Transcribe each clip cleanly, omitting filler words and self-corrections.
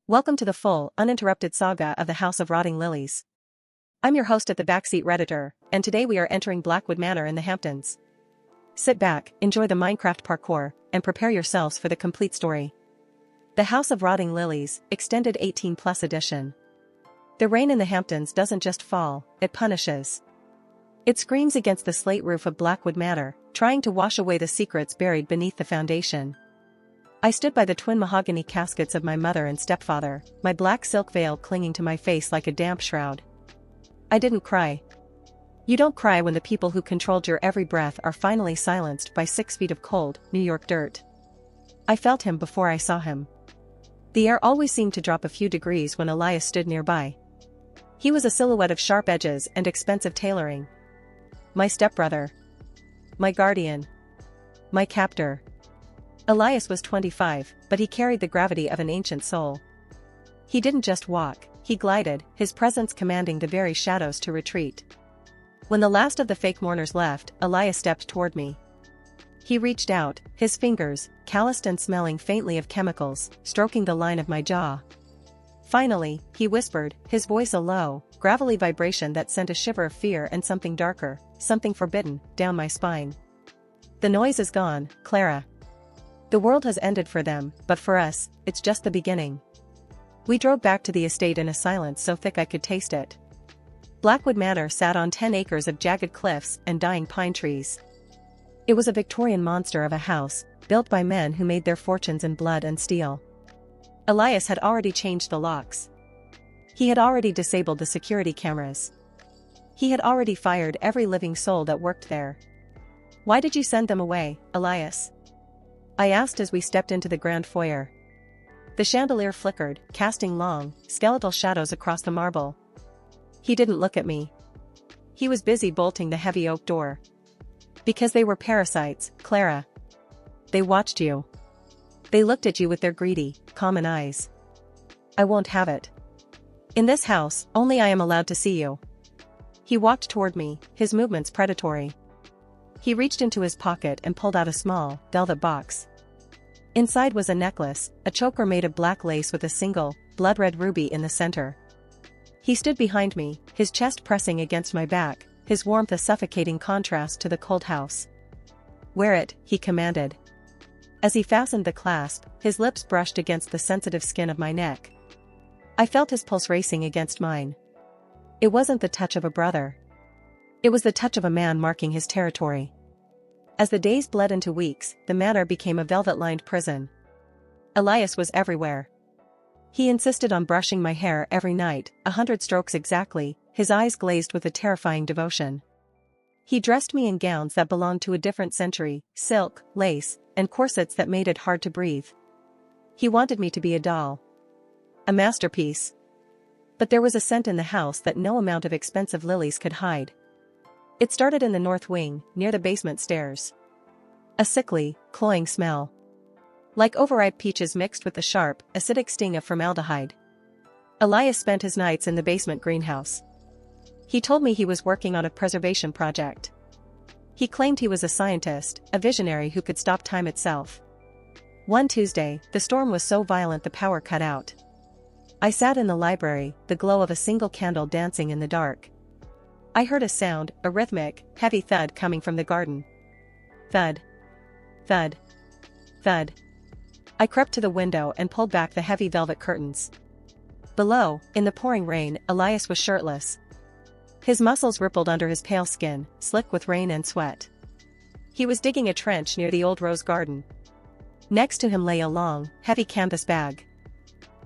Welcome to the full, uninterrupted saga of the House of Rotting Lilies. I'm your host at the Backseat Redditor, and today we are entering Blackwood Manor in the Hamptons. Sit back, enjoy the Minecraft parkour, and prepare yourselves for the complete story. The House of Rotting Lilies, Extended 18+ Edition. The rain in the Hamptons doesn't just fall, it punishes. It screams against the slate roof of Blackwood Manor, trying to wash away the secrets buried beneath the foundation. I stood by the twin mahogany caskets of my mother and stepfather, my black silk veil clinging to my face like a damp shroud. I didn't cry. You don't cry when the people who controlled your every breath are finally silenced by 6 feet of cold, New York dirt. I felt him before I saw him. The air always seemed to drop a few degrees when Elias stood nearby. He was a silhouette of sharp edges and expensive tailoring. My stepbrother. My guardian. My captor. Elias was 25, but he carried the gravity of an ancient soul. He didn't just walk, he glided, his presence commanding the very shadows to retreat. When the last of the fake mourners left, Elias stepped toward me. He reached out, his fingers, calloused and smelling faintly of chemicals, stroking the line of my jaw. Finally, he whispered, his voice a low, gravelly vibration that sent a shiver of fear and something darker, something forbidden, down my spine. The noise is gone, Clara. The world has ended for them, but for us, it's just the beginning. We drove back to the estate in a silence so thick I could taste it. Blackwood Manor sat on 10 acres of jagged cliffs and dying pine trees. It was a Victorian monster of a house, built by men who made their fortunes in blood and steel. Elias had already changed the locks. He had already disabled the security cameras. He had already fired every living soul that worked there. Why did you send them away, Elias? I asked as we stepped into the grand foyer. The chandelier flickered, casting long, skeletal shadows across the marble. He didn't look at me. He was busy bolting the heavy oak door. Because they were parasites, Clara. They watched you. They looked at you with their greedy, common eyes. I won't have it. In this house, only I am allowed to see you. He walked toward me, his movements predatory. He reached into his pocket and pulled out a small, velvet box. Inside was a necklace, a choker made of black lace with a single, blood-red ruby in the center. He stood behind me, his chest pressing against my back, his warmth a suffocating contrast to the cold house. Wear it, he commanded. As he fastened the clasp, his lips brushed against the sensitive skin of my neck. I felt his pulse racing against mine. It wasn't the touch of a brother. It was the touch of a man marking his territory. As the days bled into weeks, the manor became a velvet-lined prison. Elias was everywhere. He insisted on brushing my hair every night, 100 strokes exactly, his eyes glazed with a terrifying devotion. He dressed me in gowns that belonged to a different century, silk, lace, and corsets that made it hard to breathe. He wanted me to be a doll. A masterpiece. But there was a scent in the house that no amount of expensive lilies could hide. It started in the north wing, near the basement stairs. A sickly, cloying smell. Like overripe peaches mixed with the sharp, acidic sting of formaldehyde. Elias spent his nights in the basement greenhouse. He told me he was working on a preservation project. He claimed he was a scientist, a visionary who could stop time itself. One Tuesday, the storm was so violent the power cut out. I sat in the library, the glow of a single candle dancing in the dark. I heard a sound, a rhythmic, heavy thud coming from the garden. Thud. Thud. Thud. I crept to the window and pulled back the heavy velvet curtains. Below, in the pouring rain, Elias was shirtless. His muscles rippled under his pale skin, slick with rain and sweat. He was digging a trench near the old rose garden. Next to him lay a long, heavy canvas bag.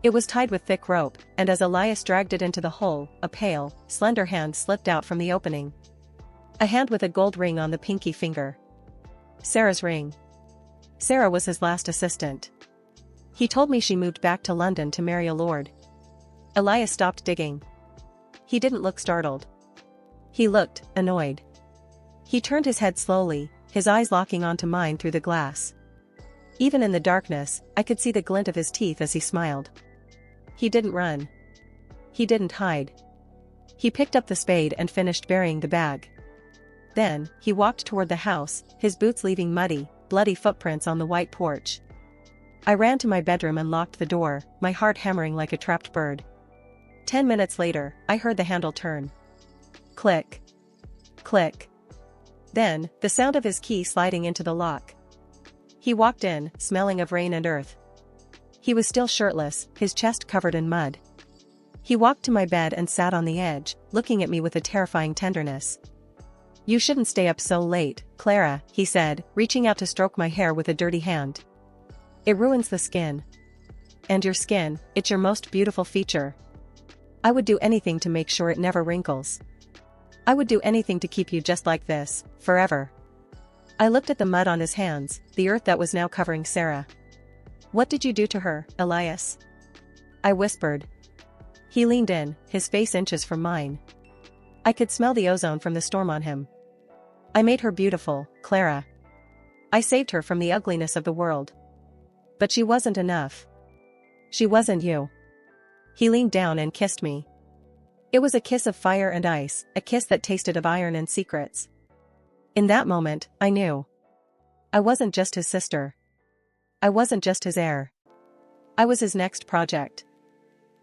It was tied with thick rope, and as Elias dragged it into the hole, a pale, slender hand slipped out from the opening. A hand with a gold ring on the pinky finger. Sarah's ring. Sarah was his last assistant. He told me she moved back to London to marry a lord. Elias stopped digging. He didn't look startled. He looked annoyed. He turned his head slowly, his eyes locking onto mine through the glass. Even in the darkness, I could see the glint of his teeth as he smiled. He didn't run. He didn't hide. He picked up the spade and finished burying the bag. Then, he walked toward the house, his boots leaving muddy, bloody footprints on the white porch. I ran to my bedroom and locked the door, my heart hammering like a trapped bird. 10 minutes later, I heard the handle turn. Click. Click. Then, the sound of his key sliding into the lock. He walked in, smelling of rain and earth. He was still shirtless, his chest covered in mud. He walked to my bed and sat on the edge, looking at me with a terrifying tenderness. "You shouldn't stay up so late, Clara," he said, reaching out to stroke my hair with a dirty hand. "It ruins the skin. And your skin, it's your most beautiful feature. I would do anything to make sure it never wrinkles. I would do anything to keep you just like this, forever." I looked at the mud on his hands, the earth that was now covering Sarah. "What did you do to her, Elias?" I whispered. He leaned in, his face inches from mine. I could smell the ozone from the storm on him. "I made her beautiful, Clara. I saved her from the ugliness of the world. But she wasn't enough. She wasn't you." He leaned down and kissed me. It was a kiss of fire and ice, a kiss that tasted of iron and secrets. In that moment, I knew. I wasn't just his sister. I wasn't just his heir. I was his next project.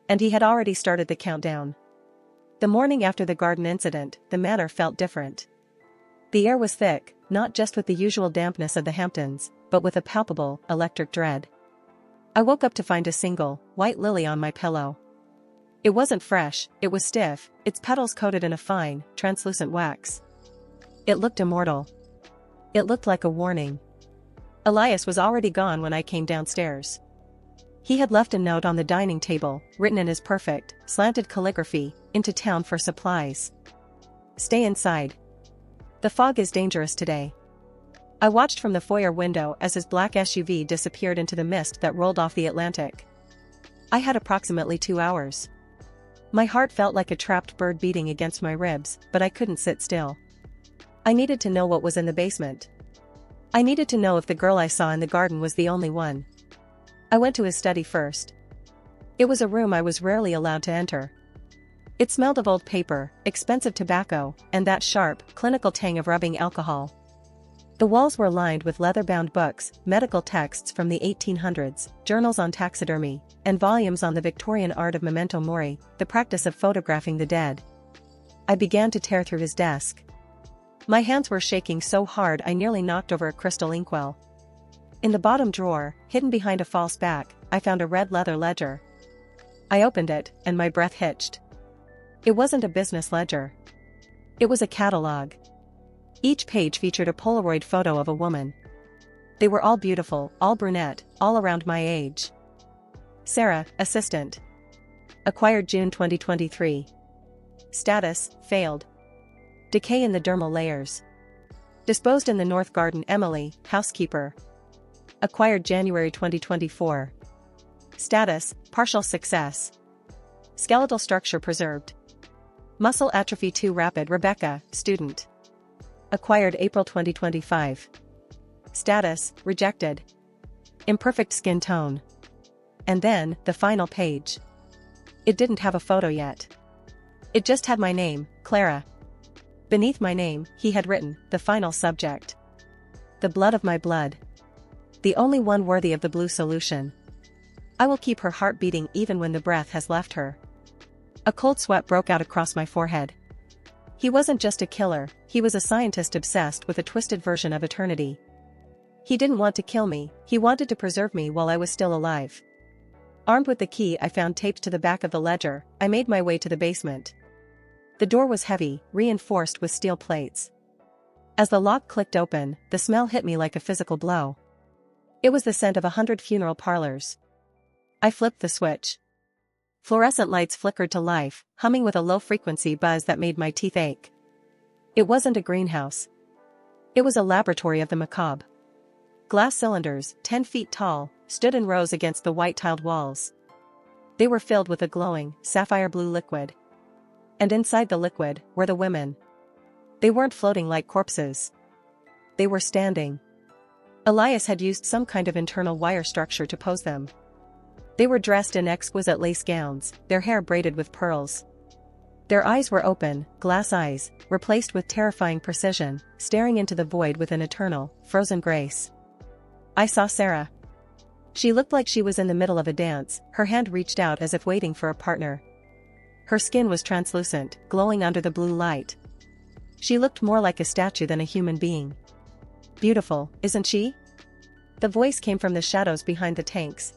And he had already started the countdown. The morning after the garden incident, the manor felt different. The air was thick, not just with the usual dampness of the Hamptons, but with a palpable, electric dread. I woke up to find a single, white lily on my pillow. It wasn't fresh, it was stiff, its petals coated in a fine, translucent wax. It looked immortal. It looked like a warning. Elias was already gone when I came downstairs. He had left a note on the dining table, written in his perfect, slanted calligraphy, "Into town for supplies. Stay inside. The fog is dangerous today." I watched from the foyer window as his black SUV disappeared into the mist that rolled off the Atlantic. I had approximately 2 hours. My heart felt like a trapped bird beating against my ribs, but I couldn't sit still. I needed to know what was in the basement. I needed to know if the girl I saw in the garden was the only one. I went to his study first. It was a room I was rarely allowed to enter. It smelled of old paper, expensive tobacco, and that sharp, clinical tang of rubbing alcohol. The walls were lined with leather-bound books, medical texts from the 1800s, journals on taxidermy, and volumes on the Victorian art of memento mori, the practice of photographing the dead. I began to tear through his desk. My hands were shaking so hard I nearly knocked over a crystal inkwell. In the bottom drawer, hidden behind a false back, I found a red leather ledger. I opened it, and my breath hitched. It wasn't a business ledger. It was a catalog. Each page featured a Polaroid photo of a woman. They were all beautiful, all brunette, all around my age. Sarah, assistant. Acquired June 2023. Status, failed. Decay in the dermal layers. Disposed in the North Garden. Emily, housekeeper. Acquired January 2024. Status, partial success. Skeletal structure preserved. Muscle atrophy 2 rapid. Rebecca, student. Acquired April 2025. Status, rejected. Imperfect skin tone. And then, the final page. It didn't have a photo yet. It just had my name, Clara. Beneath my name, he had written, the final subject. The blood of my blood. The only one worthy of the blue solution. I will keep her heart beating even when the breath has left her. A cold sweat broke out across my forehead. He wasn't just a killer, he was a scientist obsessed with a twisted version of eternity. He didn't want to kill me, he wanted to preserve me while I was still alive. Armed with the key I found taped to the back of the ledger, I made my way to the basement. The door was heavy, reinforced with steel plates. As the lock clicked open, the smell hit me like a physical blow. It was the scent of 100 funeral parlors. I flipped the switch. Fluorescent lights flickered to life, humming with a low-frequency buzz that made my teeth ache. It wasn't a greenhouse. It was a laboratory of the macabre. Glass cylinders, 10 feet tall, stood in rows against the white-tiled walls. They were filled with a glowing, sapphire-blue liquid. And inside the liquid were the women. They weren't floating like corpses. They were standing. Elias had used some kind of internal wire structure to pose them. They were dressed in exquisite lace gowns, their hair braided with pearls. Their eyes were open, glass eyes, replaced with terrifying precision, staring into the void with an eternal, frozen grace. I saw Sarah. She looked like she was in the middle of a dance, her hand reached out as if waiting for a partner. Her skin was translucent, glowing under the blue light. She looked more like a statue than a human being. Beautiful, isn't she? The voice came from the shadows behind the tanks.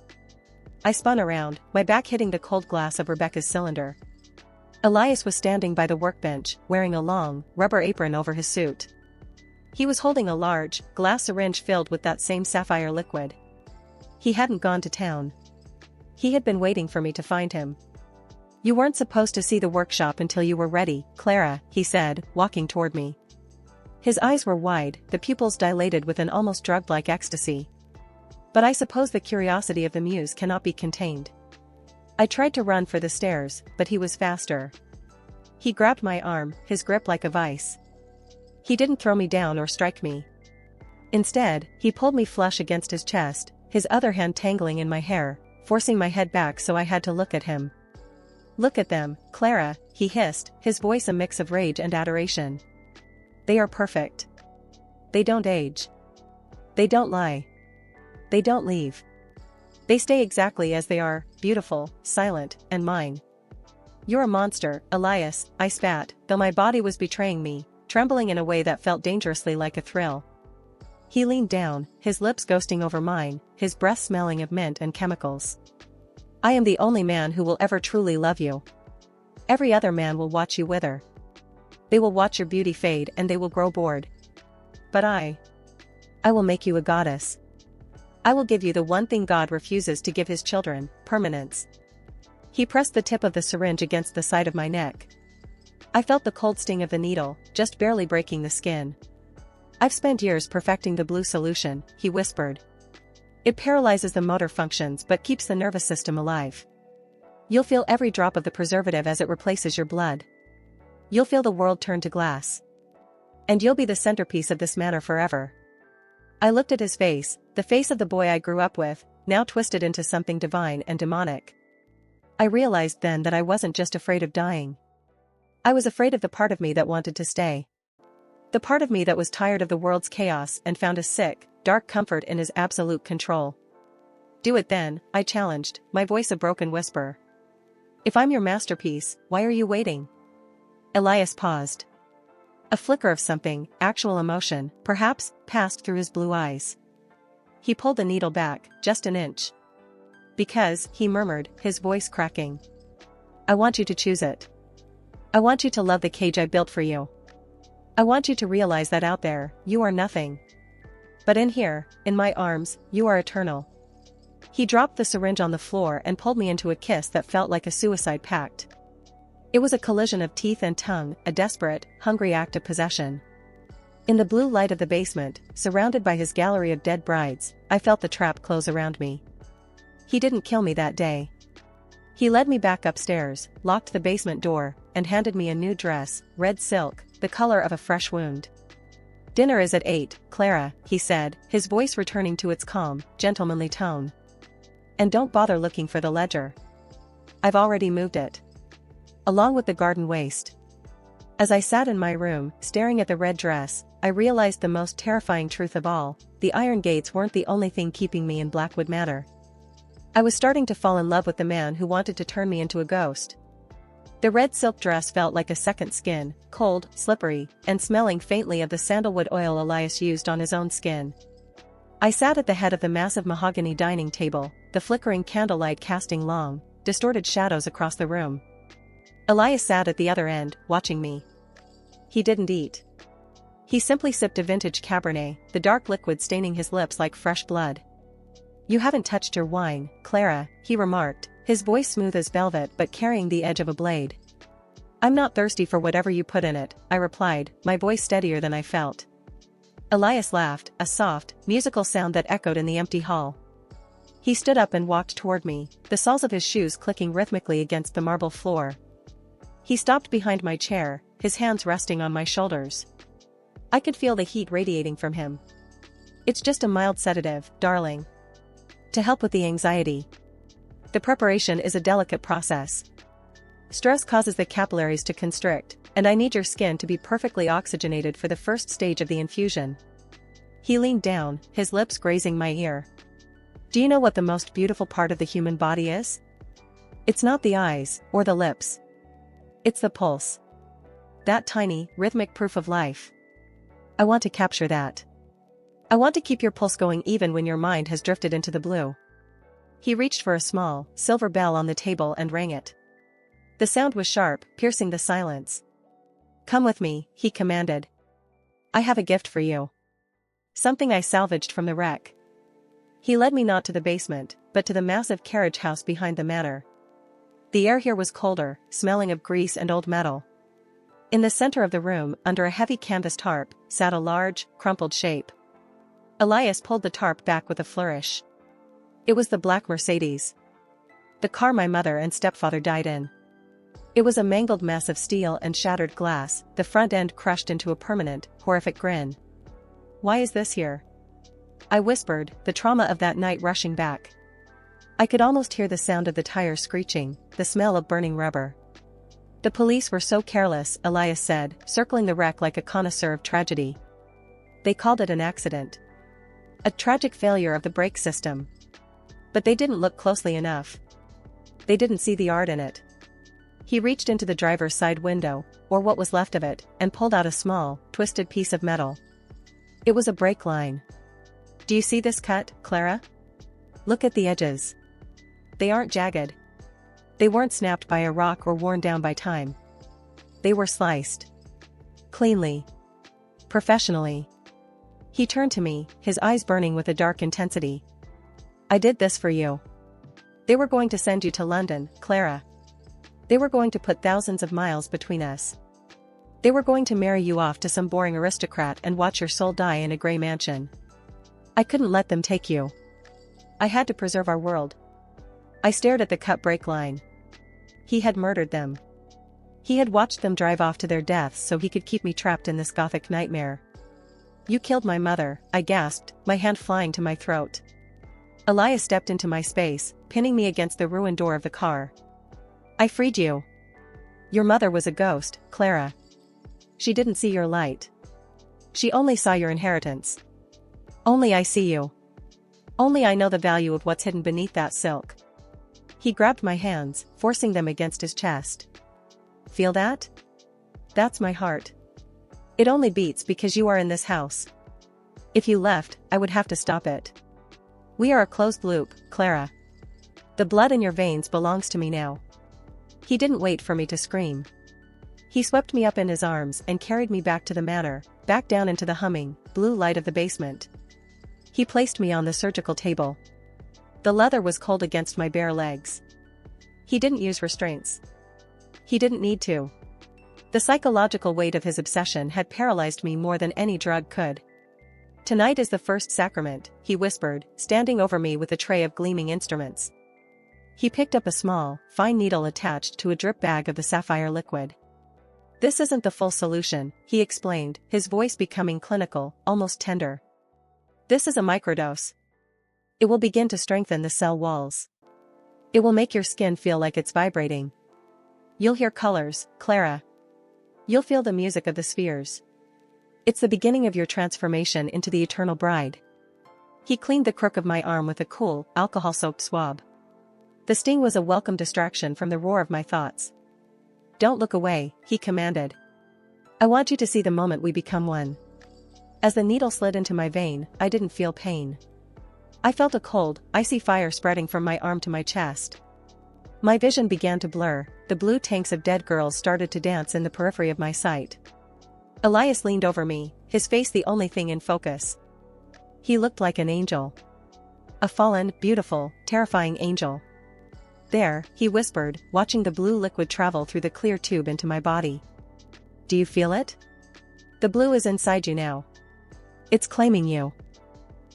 I spun around, my back hitting the cold glass of Rebecca's cylinder. Elias was standing by the workbench, wearing a long, rubber apron over his suit. He was holding a large, glass syringe filled with that same sapphire liquid. He hadn't gone to town. He had been waiting for me to find him. You weren't supposed to see the workshop until you were ready, Clara, he said, walking toward me. His eyes were wide, the pupils dilated with an almost drug-like ecstasy. But I suppose the curiosity of the muse cannot be contained. I tried to run for the stairs, but he was faster. He grabbed my arm, his grip like a vice. He didn't throw me down or strike me. Instead, he pulled me flush against his chest, his other hand tangling in my hair, forcing my head back so I had to look at him. Look at them, Clara, he hissed, his voice a mix of rage and adoration. They are perfect. They don't age. They don't lie. They don't leave. They stay exactly as they are, beautiful, silent, and mine. You're a monster, Elias, I spat, though my body was betraying me, trembling in a way that felt dangerously like a thrill. He leaned down, his lips ghosting over mine, his breath smelling of mint and chemicals. I am the only man who will ever truly love you. Every other man will watch you wither. They will watch your beauty fade and they will grow bored. But I will make you a goddess. I will give you the one thing God refuses to give his children, permanence. He pressed the tip of the syringe against the side of my neck. I felt the cold sting of the needle, just barely breaking the skin. I've spent years perfecting the blue solution, he whispered. It paralyzes the motor functions but keeps the nervous system alive. You'll feel every drop of the preservative as it replaces your blood. You'll feel the world turn to glass. And you'll be the centerpiece of this manor forever. I looked at his face, the face of the boy I grew up with, now twisted into something divine and demonic. I realized then that I wasn't just afraid of dying. I was afraid of the part of me that wanted to stay. The part of me that was tired of the world's chaos and found a sick, dark comfort in his absolute control. Do it then, I challenged, my voice a broken whisper. If I'm your masterpiece, why are you waiting? Elias paused. A flicker of something, actual emotion, perhaps, passed through his blue eyes. He pulled the needle back, just an inch. Because, he murmured, his voice cracking. I want you to choose it. I want you to love the cage I built for you. I want you to realize that out there, you are nothing. But in here, in my arms, you are eternal. He dropped the syringe on the floor and pulled me into a kiss that felt like a suicide pact. It was a collision of teeth and tongue, a desperate, hungry act of possession. In the blue light of the basement, surrounded by his gallery of dead brides, I felt the trap close around me. He didn't kill me that day. He led me back upstairs, locked the basement door, and handed me a new dress, red silk, the color of a fresh wound. Dinner is at 8, Clara, he said, his voice returning to its calm, gentlemanly tone. And don't bother looking for the ledger. I've already moved it. Along with the garden waste. As I sat in my room, staring at the red dress, I realized the most terrifying truth of all: the iron gates weren't the only thing keeping me in Blackwood Manor. I was starting to fall in love with the man who wanted to turn me into a ghost. The red silk dress felt like a second skin, cold, slippery, and smelling faintly of the sandalwood oil Elias used on his own skin. I sat at the head of the massive mahogany dining table, the flickering candlelight casting long, distorted shadows across the room. Elias sat at the other end, watching me. He didn't eat. He simply sipped a vintage Cabernet, the dark liquid staining his lips like fresh blood. You haven't touched your wine, Clara, he remarked, his voice smooth as velvet but carrying the edge of a blade. I'm not thirsty for whatever you put in it, I replied, my voice steadier than I felt. Elias laughed, a soft, musical sound that echoed in the empty hall. He stood up and walked toward me, the soles of his shoes clicking rhythmically against the marble floor. He stopped behind my chair, his hands resting on my shoulders. I could feel the heat radiating from him. It's just a mild sedative, darling. To help with the anxiety. The preparation is a delicate process. Stress causes the capillaries to constrict, and I need your skin to be perfectly oxygenated for the first stage of the infusion. He leaned down, his lips grazing my ear. Do you know what the most beautiful part of the human body is? It's not the eyes, or the lips. It's the pulse. That tiny, rhythmic proof of life. I want to capture that. I want to keep your pulse going even when your mind has drifted into the blue. He reached for a small, silver bell on the table and rang it. The sound was sharp, piercing the silence. Come with me, he commanded. I have a gift for you. Something I salvaged from the wreck. He led me not to the basement, but to the massive carriage house behind the manor. The air here was colder, smelling of grease and old metal. In the center of the room, under a heavy canvas tarp, sat a large, crumpled shape. Elias pulled the tarp back with a flourish. It was the black Mercedes. The car my mother and stepfather died in. It was a mangled mess of steel and shattered glass, the front end crushed into a permanent, horrific grin. Why is this here? I whispered, the trauma of that night rushing back. I could almost hear the sound of the tires screeching, the smell of burning rubber. The police were so careless, Elias said, circling the wreck like a connoisseur of tragedy. They called it an accident. A tragic failure of the brake system. But they didn't look closely enough. They didn't see the art in it. He reached into the driver's side window, or what was left of it, and pulled out a small, twisted piece of metal. It was a brake line. Do you see this cut, Clara? Look at the edges. They aren't jagged. They weren't snapped by a rock or worn down by time. They were sliced. Cleanly. Professionally. He turned to me, his eyes burning with a dark intensity. I did this for you. They were going to send you to London, Clara. They were going to put thousands of miles between us. They were going to marry you off to some boring aristocrat and watch your soul die in a grey mansion. I couldn't let them take you. I had to preserve our world. I stared at the cut brake line. He had murdered them. He had watched them drive off to their deaths so he could keep me trapped in this Gothic nightmare. You killed my mother, I gasped, my hand flying to my throat. Elias stepped into my space, pinning me against the ruined door of the car. I freed you. Your mother was a ghost, Clara. She didn't see your light. She only saw your inheritance. Only I see you. Only I know the value of what's hidden beneath that silk. He grabbed my hands, forcing them against his chest. Feel that? That's my heart. It only beats because you are in this house. If you left, I would have to stop it. We are a closed loop, Clara. The blood in your veins belongs to me now. He didn't wait for me to scream. He swept me up in his arms and carried me back to the manor, back down into the humming, blue light of the basement. He placed me on the surgical table. The leather was cold against my bare legs. He didn't use restraints. He didn't need to. The psychological weight of his obsession had paralyzed me more than any drug could. Tonight is the first sacrament, he whispered, standing over me with a tray of gleaming instruments. He picked up a small, fine needle attached to a drip bag of the sapphire liquid. This isn't the full solution, he explained, his voice becoming clinical, almost tender. This is a microdose. It will begin to strengthen the cell walls. It will make your skin feel like it's vibrating. You'll hear colors, Clara. You'll feel the music of the spheres. It's the beginning of your transformation into the eternal bride. He cleaned the crook of my arm with a cool, alcohol-soaked swab. The sting was a welcome distraction from the roar of my thoughts. Don't look away, he commanded. I want you to see the moment we become one. As the needle slid into my vein, I didn't feel pain. I felt a cold, icy fire spreading from my arm to my chest. My vision began to blur, the blue tanks of dead girls started to dance in the periphery of my sight. Elias leaned over me, his face the only thing in focus. He looked like an angel. A fallen, beautiful, terrifying angel. There, he whispered, watching the blue liquid travel through the clear tube into my body. Do you feel it? The blue is inside you now. It's claiming you.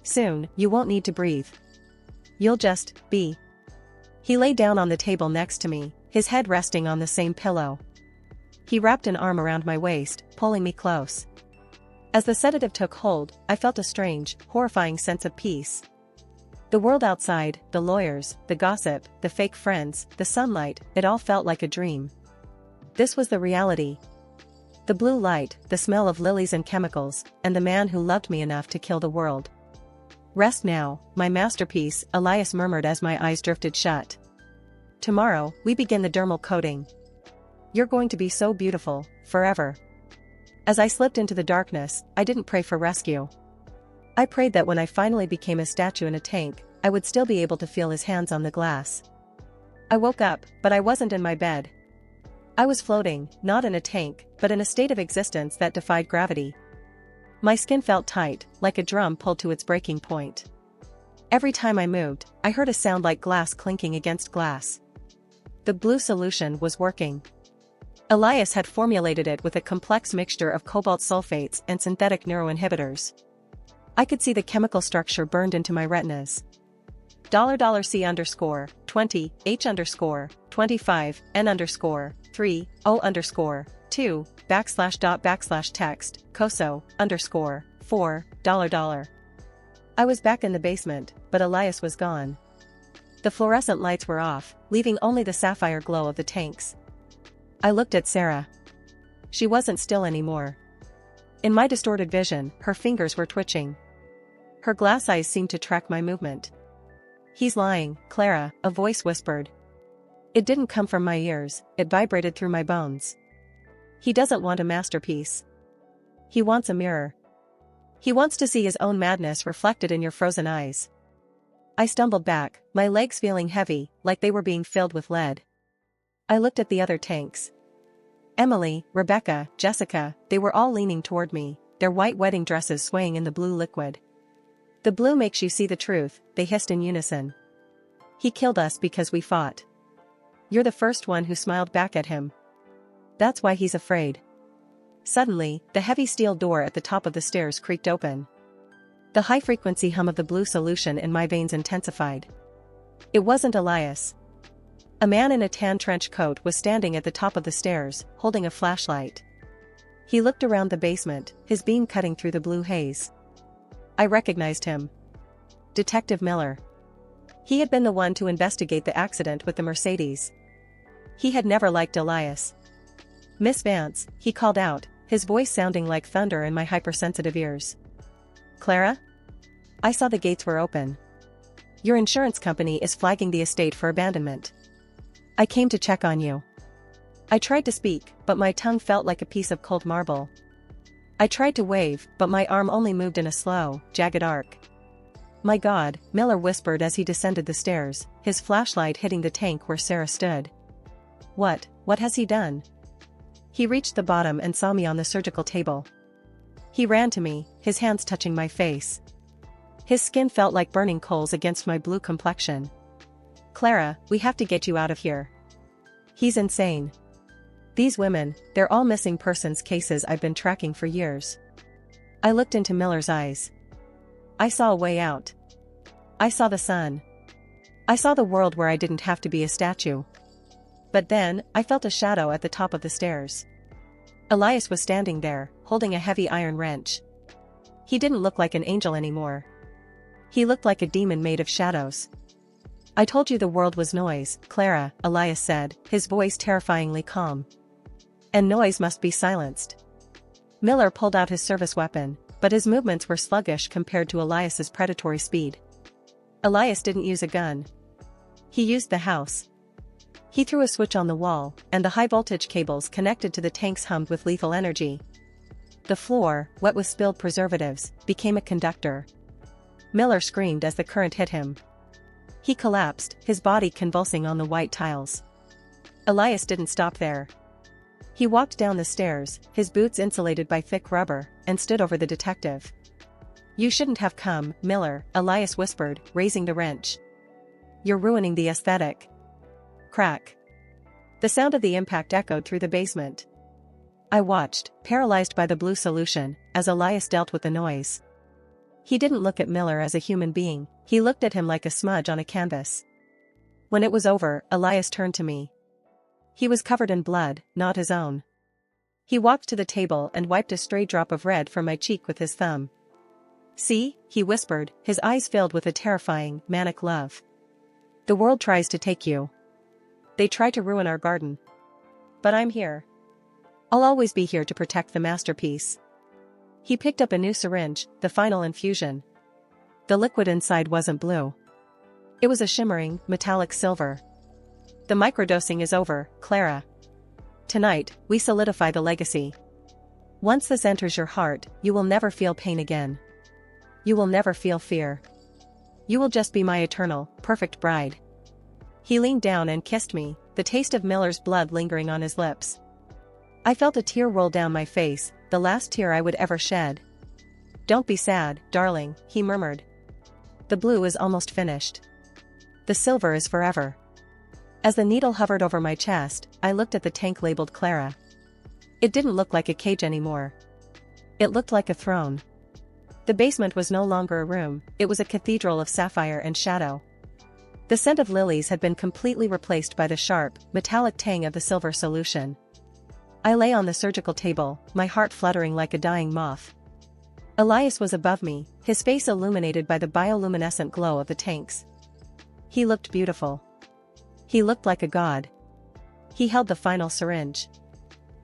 Soon, you won't need to breathe. You'll just be. He lay down on the table next to me, his head resting on the same pillow. He wrapped an arm around my waist, pulling me close. As the sedative took hold, I felt a strange, horrifying sense of peace. The world outside, the lawyers, the gossip, the fake friends, the sunlight, it all felt like a dream. This was the reality. The blue light, the smell of lilies and chemicals, and the man who loved me enough to kill the world. Rest now, my masterpiece, Elias murmured as my eyes drifted shut. Tomorrow, we begin the dermal coating. You're going to be so beautiful, forever. As I slipped into the darkness, I didn't pray for rescue. I prayed that when I finally became a statue in a tank, I would still be able to feel his hands on the glass. I woke up, but I wasn't in my bed. I was floating, not in a tank, but in a state of existence that defied gravity. My skin felt tight, like a drum pulled to its breaking point. Every time I moved, I heard a sound like glass clinking against glass. The blue solution was working. Elias had formulated it with a complex mixture of cobalt sulfates and synthetic neuroinhibitors. I could see the chemical structure burned into my retinas. $C_20 H_25 N_3 O_2 /text COSO $4 I was back in the basement, but Elias was gone. The fluorescent lights were off, leaving only the sapphire glow of the tanks. I looked at Sarah. She wasn't still anymore. In my distorted vision, her fingers were twitching. Her glass eyes seemed to track my movement. He's lying, Clara, a voice whispered. It didn't come from my ears, it vibrated through my bones. He doesn't want a masterpiece. He wants a mirror. He wants to see his own madness reflected in your frozen eyes. I stumbled back, my legs feeling heavy, like they were being filled with lead. I looked at the other tanks. Emily, Rebecca, Jessica, they were all leaning toward me, their white wedding dresses swaying in the blue liquid. The blue makes you see the truth, they hissed in unison. He killed us because we fought. You're the first one who smiled back at him. That's why he's afraid. Suddenly, the heavy steel door at the top of the stairs creaked open. The high-frequency hum of the blue solution in my veins intensified. It wasn't Elias. A man in a tan trench coat was standing at the top of the stairs, holding a flashlight. He looked around the basement, his beam cutting through the blue haze. I recognized him. Detective Miller. He had been the one to investigate the accident with the Mercedes. He had never liked Elias. Miss Vance, he called out, his voice sounding like thunder in my hypersensitive ears. Clara? I saw the gates were open. Your insurance company is flagging the estate for abandonment. I came to check on you. I tried to speak, but my tongue felt like a piece of cold marble. I tried to wave, but my arm only moved in a slow, jagged arc. My God, Miller whispered as he descended the stairs, his flashlight hitting the tank where Sarah stood. What has he done? He reached the bottom and saw me on the surgical table. He ran to me, his hands touching my face. His skin felt like burning coals against my blue complexion. Clara, we have to get you out of here. He's insane. These women, they're all missing persons cases I've been tracking for years. I looked into Miller's eyes. I saw a way out. I saw the sun. I saw the world where I didn't have to be a statue. But then, I felt a shadow at the top of the stairs. Elias was standing there, holding a heavy iron wrench. He didn't look like an angel anymore. He looked like a demon made of shadows. I told you the world was noise, Clara, Elias said, his voice terrifyingly calm. And noise must be silenced. Miller pulled out his service weapon, but his movements were sluggish compared to Elias's predatory speed. Elias didn't use a gun. He used the house. He threw a switch on the wall, and the high-voltage cables connected to the tanks hummed with lethal energy. The floor, wet with spilled preservatives, became a conductor. Miller screamed as the current hit him. He collapsed, his body convulsing on the white tiles. Elias didn't stop there. He walked down the stairs, his boots insulated by thick rubber, and stood over the detective. You shouldn't have come, Miller, Elias whispered, raising the wrench. You're ruining the aesthetic. Crack. The sound of the impact echoed through the basement. I watched, paralyzed by the blue solution, as Elias dealt with the noise. He didn't look at Miller as a human being, he looked at him like a smudge on a canvas. When it was over, Elias turned to me. He was covered in blood, not his own. He walked to the table and wiped a stray drop of red from my cheek with his thumb. See, he whispered, his eyes filled with a terrifying, manic love. The world tries to take you. They try to ruin our garden. But I'm here. I'll always be here to protect the masterpiece. He picked up a new syringe, the final infusion. The liquid inside wasn't blue. It was a shimmering, metallic silver. The microdosing is over, Clara. Tonight, we solidify the legacy. Once this enters your heart, you will never feel pain again. You will never feel fear. You will just be my eternal, perfect bride. He leaned down and kissed me, the taste of Miller's blood lingering on his lips. I felt a tear roll down my face, the last tear I would ever shed. Don't be sad, darling, he murmured. The blue is almost finished. The silver is forever. As the needle hovered over my chest, I looked at the tank labeled Clara. It didn't look like a cage anymore. It looked like a throne. The basement was no longer a room, it was a cathedral of sapphire and shadow. The scent of lilies had been completely replaced by the sharp, metallic tang of the silver solution. I lay on the surgical table, my heart fluttering like a dying moth. Elias was above me, his face illuminated by the bioluminescent glow of the tanks. He looked beautiful. He looked like a god. He held the final syringe.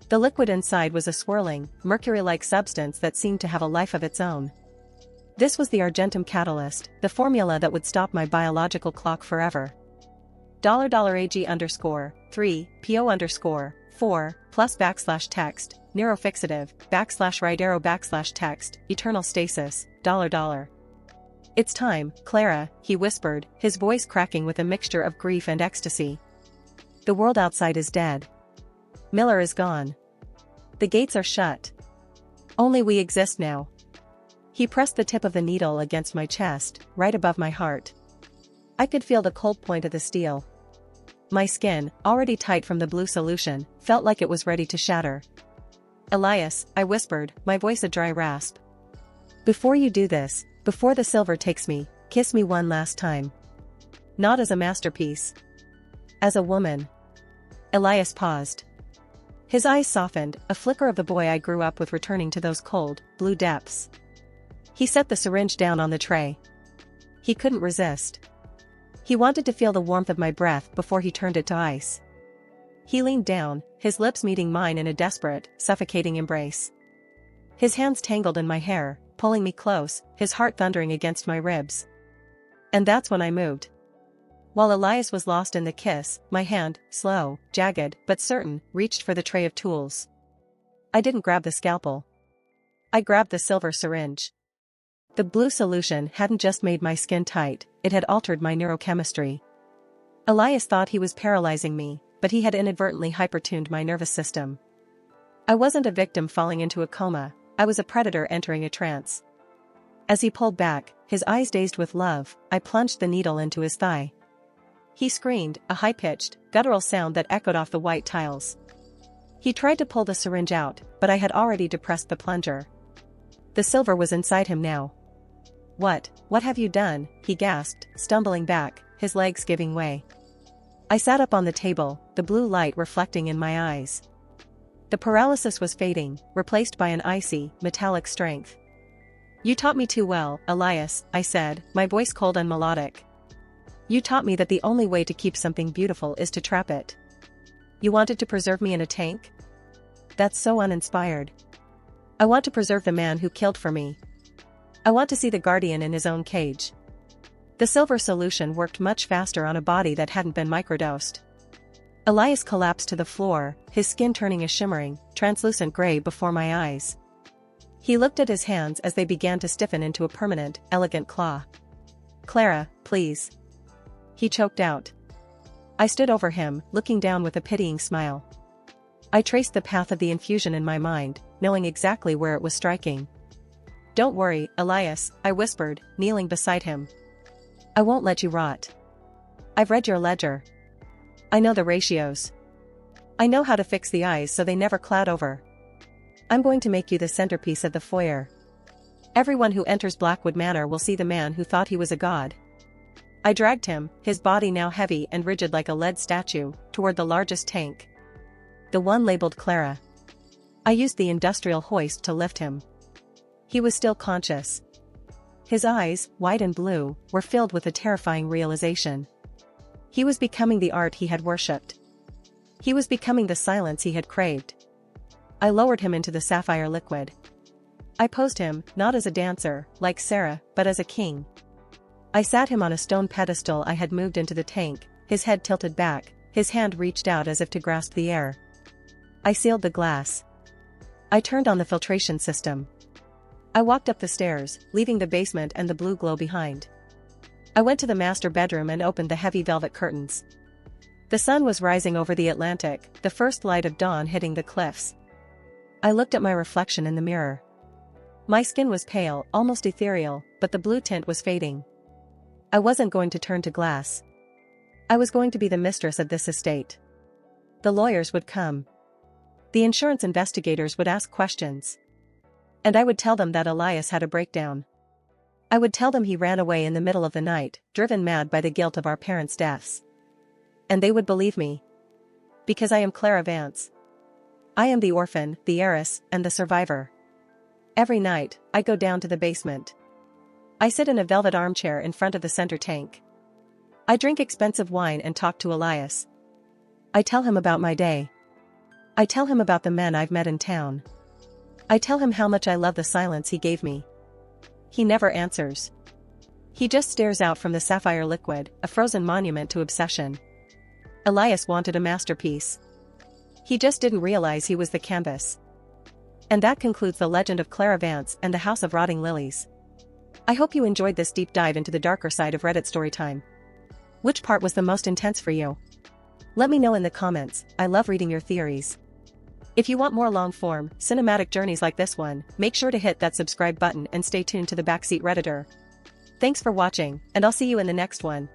The liquid inside was a swirling, mercury-like substance that seemed to have a life of its own. This was the Argentum catalyst, the formula that would stop my biological clock forever. $AG_3, PO_4, plus \text, neurofixative, \right arrow \text, eternal stasis, $. It's time, Clara, he whispered, his voice cracking with a mixture of grief and ecstasy. The world outside is dead. Miller is gone. The gates are shut. Only we exist now. He pressed the tip of the needle against my chest, right above my heart. I could feel the cold point of the steel. My skin, already tight from the blue solution, felt like it was ready to shatter. Elias, I whispered, my voice a dry rasp. Before you do this, before the silver takes me, kiss me one last time. Not as a masterpiece. As a woman. Elias paused. His eyes softened, a flicker of the boy I grew up with returning to those cold, blue depths. He set the syringe down on the tray. He couldn't resist. He wanted to feel the warmth of my breath before he turned it to ice. He leaned down, his lips meeting mine in a desperate, suffocating embrace. His hands tangled in my hair, pulling me close, his heart thundering against my ribs. And that's when I moved. While Elias was lost in the kiss, my hand, slow, jagged, but certain, reached for the tray of tools. I didn't grab the scalpel. I grabbed the silver syringe. The blue solution hadn't just made my skin tight, it had altered my neurochemistry. Elias thought he was paralyzing me, but he had inadvertently hypertuned my nervous system. I wasn't a victim falling into a coma, I was a predator entering a trance. As he pulled back, his eyes dazed with love, I plunged the needle into his thigh. He screamed, a high-pitched, guttural sound that echoed off the white tiles. He tried to pull the syringe out, but I had already depressed the plunger. The silver was inside him now. What have you done?" he gasped, stumbling back, his legs giving way. I sat up on the table, the blue light reflecting in my eyes. The paralysis was fading, replaced by an icy, metallic strength. "You taught me too well, Elias," I said, my voice cold and melodic. "You taught me that the only way to keep something beautiful is to trap it. You wanted to preserve me in a tank? That's so uninspired. I want to preserve the man who killed for me. I want to see the guardian in his own cage." The silver solution worked much faster on a body that hadn't been microdosed. Elias collapsed to the floor, his skin turning a shimmering, translucent gray before my eyes. He looked at his hands as they began to stiffen into a permanent, elegant claw. "Clara, please." He choked out. I stood over him, looking down with a pitying smile. I traced the path of the infusion in my mind, knowing exactly where it was striking. "Don't worry, Elias," I whispered, kneeling beside him. "I won't let you rot. I've read your ledger. I know the ratios. I know how to fix the eyes so they never cloud over. I'm going to make you the centerpiece of the foyer. Everyone who enters Blackwood Manor will see the man who thought he was a god." I dragged him, his body now heavy and rigid like a lead statue, toward the largest tank. The one labeled Clara. I used the industrial hoist to lift him. He was still conscious. His eyes, white and blue, were filled with a terrifying realization. He was becoming the art he had worshipped. He was becoming the silence he had craved. I lowered him into the sapphire liquid. I posed him, not as a dancer, like Sarah, but as a king. I sat him on a stone pedestal I had moved into the tank, his head tilted back, his hand reached out as if to grasp the air. I sealed the glass. I turned on the filtration system. I walked up the stairs, leaving the basement and the blue glow behind. I went to the master bedroom and opened the heavy velvet curtains. The sun was rising over the Atlantic, the first light of dawn hitting the cliffs. I looked at my reflection in the mirror. My skin was pale, almost ethereal, but the blue tint was fading. I wasn't going to turn to glass. I was going to be the mistress of this estate. The lawyers would come. The insurance investigators would ask questions. And I would tell them that Elias had a breakdown. I would tell them he ran away in the middle of the night, driven mad by the guilt of our parents' deaths. And they would believe me. Because I am Clara Vance. I am the orphan, the heiress, and the survivor. Every night, I go down to the basement. I sit in a velvet armchair in front of the center tank. I drink expensive wine and talk to Elias. I tell him about my day. I tell him about the men I've met in town. I tell him how much I love the silence he gave me. He never answers. He just stares out from the sapphire liquid, a frozen monument to obsession. Elias wanted a masterpiece. He just didn't realize he was the canvas. And that concludes the legend of Clara Vance and the House of Rotting Lilies. I hope you enjoyed this deep dive into the darker side of Reddit storytime. Which part was the most intense for you? Let me know in the comments. I love reading your theories. If you want more long-form, cinematic journeys like this one, make sure to hit that subscribe button and stay tuned to the Backseat Redditor. Thanks for watching, and I'll see you in the next one.